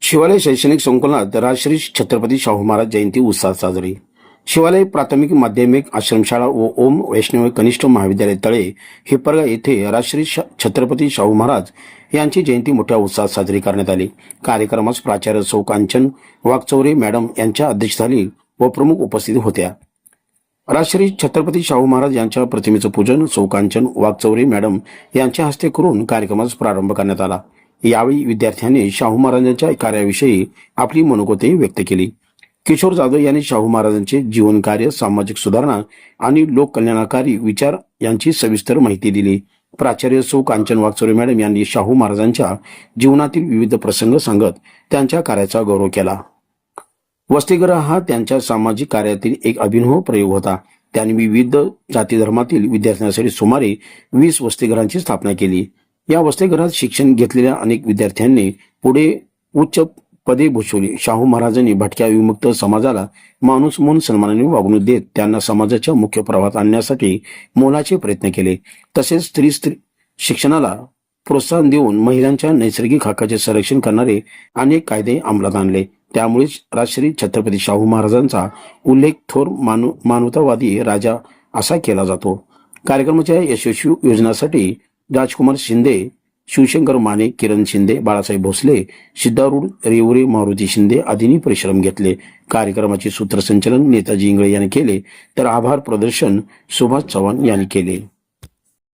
शिवालय शैक्षणिक संकुलात राजश्री छत्रपती शाहू महाराज जयंती उत्साहात साजरी। शिवालय प्राथमिक माध्यमिक आश्रमशाळा व ओम वैष्णव कनिष्ठ महाविद्यालय तळे हिप्परगा येथे राजश्री छत्रपती शाहू महाराज यांची जयंती मोठ्या उत्साहात साजरी करण्यात आली। कार्यक्रमास प्राचार्य सौ कांचन वाघचौरे मॅडम यांच्या अध्यक्षतेखाली व प्रमुख उपस्थित होत्या। राजश्री छत्रपती शाहू महाराज यांच्या प्रतिमेचं पूजन सौ कांचन वाघचौरे मॅडम यांच्या हस्ते करून कार्यक्रमास प्रारंभ करण्यात आला। यावेळी विद्यार्थ्यांनी शाहू महाराजांच्या कार्याविषयी आपली मनोगते व्यक्त केली। किशोर जाधव यांनी शाहू महाराजांचे जीवनकार्य, सामाजिक सुधारणा आणि लोककल्याणकारी विचार यांची सविस्तर माहिती दिली। प्राचार्य सौ कांचन वाघचौरे मॅडम यांनी शाहू महाराजांच्या जीवनातील विविध प्रसंग सांगत त्यांच्या कार्याचा गौरव केला। वसतिगृह हा त्यांच्या सामाजिक कार्यातील एक अभिनव प्रयोग होता। त्यांनी विविध जाती धर्मातील विद्यार्थ्यांसाठी सुमारे 20 वसतिगृहांची स्थापना केली। या वसतिगृहात शिक्षण घेतलेल्या अनेक विद्यार्थ्यांनी पुढे उच्च पदे भूषवली। शाहू महाराजांनी भटक्या विमुक्त समाजाला माणूस म्हणून सन्मानाने वागणूक देत त्यांना समाजाच्या मुख्य प्रवाहात आणण्यासाठी मोलाचे प्रयत्न केले। तसेच स्त्री शिक्षणाला प्रोत्साहन देऊन महिलांच्या नैसर्गिक हक्काचे संरक्षण करणारे अनेक कायदे अंमलात आणले। त्यामुळेच राजश्री छत्रपती शाहू महाराजांचा उल्लेख थोर मानवतावादी राजा असा केला जातो। कार्यक्रमाच्या यशस्वी योजनासाठी राजकुमार शिंदे, शिवशंकर माने, किरण शिंदे, बाळासाहेब भोसले, सिद्धारूढ रेवरे, मारुती शिंदे आदींनी परिश्रम घेतले। कार्यक्रमाचे सूत्रसंचालन नेताजी इंगळे यांनी केले तर आभार प्रदर्शन सुभाष चव्हाण यांनी केले।